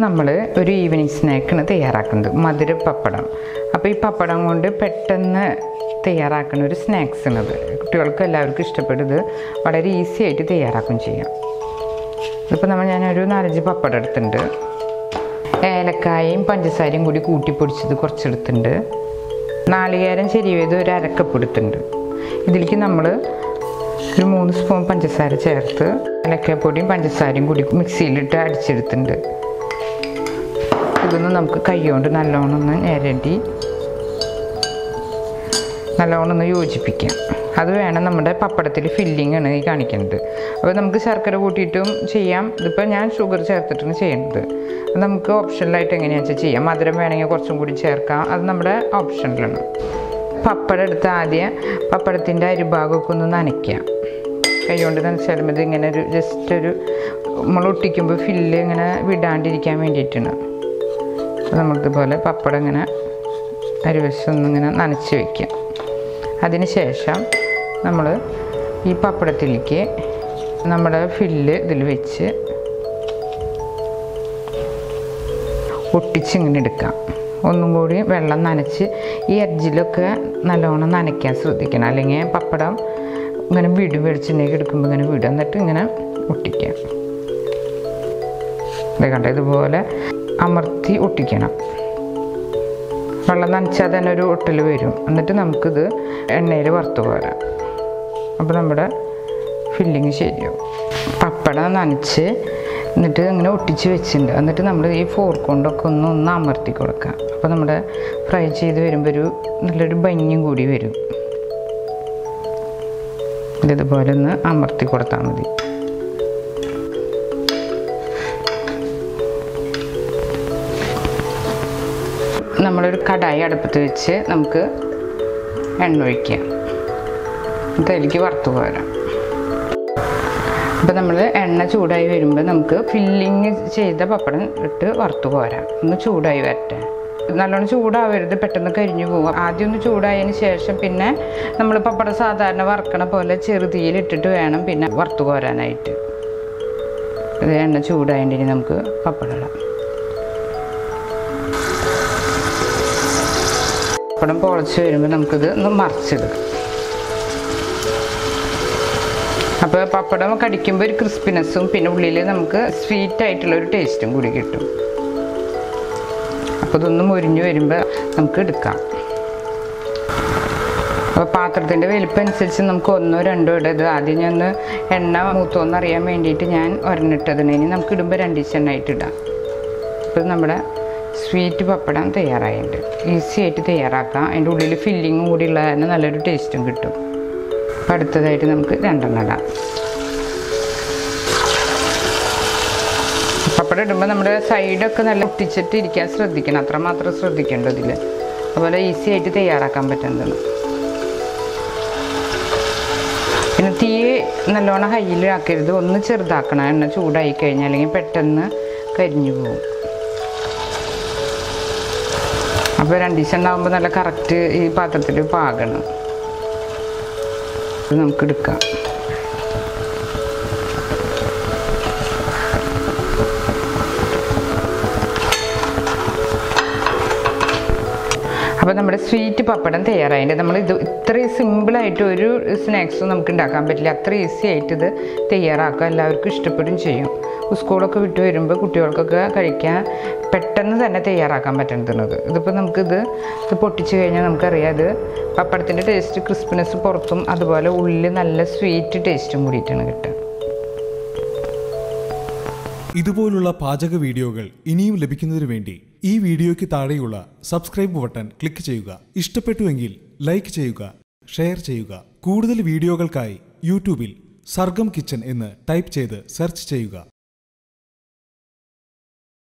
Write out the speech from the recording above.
നമ്മൾ ഒരു ഈവനിങ് സ്നാക്കാണ് തയ്യാറാക്കുന്നത്, മധുര പപ്പടം. അപ്പോൾ ഈ പപ്പടം കൊണ്ട് പെട്ടെന്ന് തയ്യാറാക്കുന്ന ഒരു സ്നാക്സാണത്. കുട്ടികൾക്ക് എല്ലാവർക്കും ഇഷ്ടപ്പെടുന്നത്, വളരെ ഈസി ആയിട്ട് തയ്യാറാക്കുകയും ചെയ്യാം. ഇതിപ്പോൾ ഞാനൊരു 4-5 പപ്പടം എടുത്തിട്ടുണ്ട്. ഏലക്കായയും പഞ്ചസാരയും കൂടി കൂട്ടിപ്പൊടിച്ചത് കുറച്ചെടുത്തിട്ടുണ്ട്. നാളികേരം ചെരിയത് ഒരു അരക്കപ്പ് എടുത്തിട്ടുണ്ട്. ഇതിലേക്ക് നമ്മൾ ഒരു 3 സ്പൂൺ പഞ്ചസാര ചേർത്ത് ഏലക്കാപ്പൊടിയും പഞ്ചസാരയും കൂടി മിക്സിയിലിട്ട് അടിച്ചെടുത്തിട്ടുണ്ട്. ഇതൊന്ന് നമുക്ക് കൈ കൊണ്ട് നല്ലോണം ഒന്ന് ഞെരടി നല്ലോണം ഒന്ന് യോജിപ്പിക്കാം. അത് വേണം നമ്മുടെ പപ്പടത്തിൽ ഫില്ലിംഗ് ആണ് ഈ കാണിക്കുന്നത്. അപ്പോൾ നമുക്ക് ശർക്കര കൂട്ടിയിട്ടും ചെയ്യാം. ഇതിപ്പോൾ ഞാൻ ഷുഗർ ചേർത്തിട്ടാണ് ചെയ്യുന്നത്. അത് നമുക്ക് ഓപ്ഷനിലായിട്ട് എങ്ങനെയാണെന്ന് വെച്ചാൽ ചെയ്യാം. മധുരം വേണമെങ്കിൽ കുറച്ചും കൂടി ചേർക്കാം, അത് നമ്മുടെ ഓപ്ഷനിലാണ്. പപ്പടം എടുത്ത് ആദ്യം പപ്പടത്തിൻ്റെ അരിഭാഗമൊക്കെ ഒന്ന് നനയ്ക്കാം. കൈ കൊണ്ട് നനച്ചാലും ഇത് ഇങ്ങനെ ഒരു ജസ്റ്റ് ഒരു നമ്മൾ ഒട്ടിക്കുമ്പോൾ ഫില്ല് ഇങ്ങനെ വിടാണ്ടിരിക്കാൻ വേണ്ടിയിട്ടാണ്. അപ്പോൾ നമുക്കിതുപോലെ പപ്പടം ഇങ്ങനെ അരിവശം ഒന്നിങ്ങനെ നനച്ച് വയ്ക്കാം. അതിന് ശേഷം നമ്മൾ ഈ പപ്പടത്തിലേക്ക് നമ്മുടെ ഫില്ല് ഇതിൽ വെച്ച് ഒട്ടിച്ചിങ്ങനെ എടുക്കാം. ഒന്നും കൂടി വെള്ളം നനച്ച് ഈ എഡ്ജിലൊക്കെ നല്ലോണം നനയ്ക്കാൻ ശ്രദ്ധിക്കണം, അല്ലെങ്കിൽ പപ്പടം ഇങ്ങനെ വിടും. വെളിച്ചെണ്ണയ്ക്ക് എടുക്കുമ്പോൾ ഇങ്ങനെ വിടും, എന്നിട്ട് ഇങ്ങനെ ഒട്ടിക്കാം. ഇത് കണ്ട ഇതുപോലെ അമർത്തി ഒട്ടിക്കണം. വെള്ളം നനച്ചാൽ തന്നെ ഒരു ഒട്ടൽ വരും. എന്നിട്ട് നമുക്കിത് എണ്ണയിൽ വറുത്ത് പോരാം. അപ്പോൾ നമ്മുടെ ഫില്ലിങ് ശരിയാവും. പപ്പടം നനച്ച് എന്നിട്ട് ഇങ്ങനെ ഒട്ടിച്ച് വെച്ചിട്ടുണ്ട്. എന്നിട്ട് നമ്മൾ ഈ ഫോർക്ക് കൊണ്ടൊക്കെ ഒന്ന് അമർത്തി കൊടുക്കാം. അപ്പോൾ നമ്മുടെ ഫ്രൈ ചെയ്ത് വരുമ്പോൾ ഒരു നല്ലൊരു ഭംഗിയും കൂടി വരും. ഇതുപോലെ ഒന്ന് അമർത്തി കൊടുത്താൽ മതി. നമ്മളൊരു കടായി അടുപ്പത്ത് വെച്ച് നമുക്ക് എണ്ണ ഒഴിക്കാം. എന്നിട്ട് അതിലേക്ക് വറുത്ത് പോരാം. അപ്പോൾ നമ്മൾ എണ്ണ ചൂടായി വരുമ്പോൾ നമുക്ക് ഫില്ലിങ് ചെയ്ത പപ്പടം ഇട്ട് വറുത്ത് പോരാം. ഒന്ന് ചൂടായി വരട്ടെ. നല്ലോണം ചൂടാവരുത്, പെട്ടെന്ന് കരിഞ്ഞു പോകും. ആദ്യം ഒന്ന് ചൂടായതിന് ശേഷം പിന്നെ നമ്മൾ പപ്പടം സാധാരണ വറുക്കണ പോലെ ചെറുതീയിലിട്ടിട്ട് വേണം പിന്നെ വറുത്ത് പോരാനായിട്ട്. ഇത് എണ്ണ ചൂടായതിന് നമുക്ക് പപ്പടം ഇടാം. പപ്പടം പൊളച്ച് വരുമ്പോൾ നമുക്കിത് ഒന്ന് മറിച്ചിടുക. അപ്പോൾ പപ്പടം കടിക്കുമ്പോൾ ഒരു ക്രിസ്പിനെസ്സും പിന്നെ ഉള്ളിൽ നമുക്ക് സ്വീറ്റായിട്ടുള്ളൊരു ടേസ്റ്റും കൂടി കിട്ടും. അപ്പോൾ ഇതൊന്ന് മുരിഞ്ഞ് വരുമ്പോൾ നമുക്ക് എടുക്കാം. അപ്പോൾ പാത്രത്തിൻ്റെ വലിപ്പം അനുസരിച്ച് നമുക്ക് 1-2 ഇടത്. ആദ്യം ഞാൻ എണ്ണ മൂത്തോന്നറിയാൻ വേണ്ടിയിട്ട് ഞാൻ ഒരെണ്ണിട്ടതിന് ഇനി നമുക്ക് ഇടുമ്പോൾ 2 എണ്ണയായിട്ട് ഇടാം. അപ്പോൾ നമ്മുടെ സ്വീറ്റ് പപ്പടം തയ്യാറായിട്ടുണ്ട്. ഈസി ആയിട്ട് തയ്യാറാക്കാം. അതിൻ്റെ ഉള്ളിൽ ഫില്ലിങ്ങും കൂടി ഉള്ള തന്നെ നല്ലൊരു ടേസ്റ്റും കിട്ടും. അപ്പോൾ അടുത്തതായിട്ട് നമുക്ക് 2 ഇടാം. പപ്പടം ഇടുമ്പോൾ നമ്മുടെ സൈഡൊക്കെ നല്ല ഒട്ടിച്ചിട്ട് ഇരിക്കാൻ ശ്രദ്ധിക്കണം, അത്രമാത്രം ശ്രദ്ധിക്കേണ്ടത് ഇതിൽ. അതുപോലെ ഈസി ആയിട്ട് തയ്യാറാക്കാൻ പറ്റുന്നതാണ്. പിന്നെ തീ നല്ലോണം ഹൈയിലാക്കരുത്, ഒന്ന് ചെറുതാക്കണം. എണ്ണ ചൂടായി കഴിഞ്ഞാൽ അല്ലെങ്കിൽ പെട്ടെന്ന് കരിഞ്ഞു പോകും. അപ്പോൾ 2 ഉണ്ടാകുമ്പോൾ നല്ല കറക്റ്റ് ഈ പാത്രത്തിൽ പാകണം. ഇത് നമുക്ക് എടുക്കാം. അപ്പോൾ നമ്മുടെ സ്വീറ്റ് പപ്പടം തയ്യാറായിട്ട് നമ്മൾ ഇത്രയും സിമ്പിളായിട്ട് ഒരു സ്നാക്സും നമുക്ക് ഉണ്ടാക്കാൻ പറ്റില്ല. അത്ര ഈസി ആയിട്ട് ഇത് തയ്യാറാക്കാം. എല്ലാവർക്കും ഇഷ്ടപ്പെടുകയും ചെയ്യും. സ്കൂളൊക്കെ വിട്ട് വരുമ്പോൾ കുട്ടികൾക്കൊക്കെ കഴിക്കാൻ പെട്ടെന്ന് തന്നെ തയ്യാറാക്കാൻ പറ്റുന്നത്. ഇതിപ്പോൾ നമുക്കിത് പൊട്ടിച്ച് കഴിഞ്ഞാൽ നമുക്കറിയാം ഇത് പപ്പടത്തിൻ്റെ ടേസ്റ്റ്, ക്രിസ്പിനെസ് പുറത്തും അതുപോലെ ഉള്ളിൽ നല്ല സ്വീറ്റ് ടേസ്റ്റും കൂടിയിട്ടാണ് കിട്ടുക. ഇതുപോലുള്ള പാചക വീഡിയോകൾ ഇനിയും ലഭിക്കുന്നതിന് വേണ്ടി ഈ വീഡിയോയ്ക്ക് താഴെയുള്ള സബ്സ്ക്രൈബ് ബട്ടൺ ക്ലിക്ക് ചെയ്യുക. ഇഷ്ടപ്പെട്ടുവെങ്കിൽ ലൈക്ക് ചെയ്യുക, ഷെയർ ചെയ്യുക. കൂടുതൽ വീഡിയോകൾക്കായി യൂട്യൂബിൽ സർഗം കിച്ചൻ എന്ന് ടൈപ്പ് ചെയ്ത് സെർച്ച് ചെയ്യുക.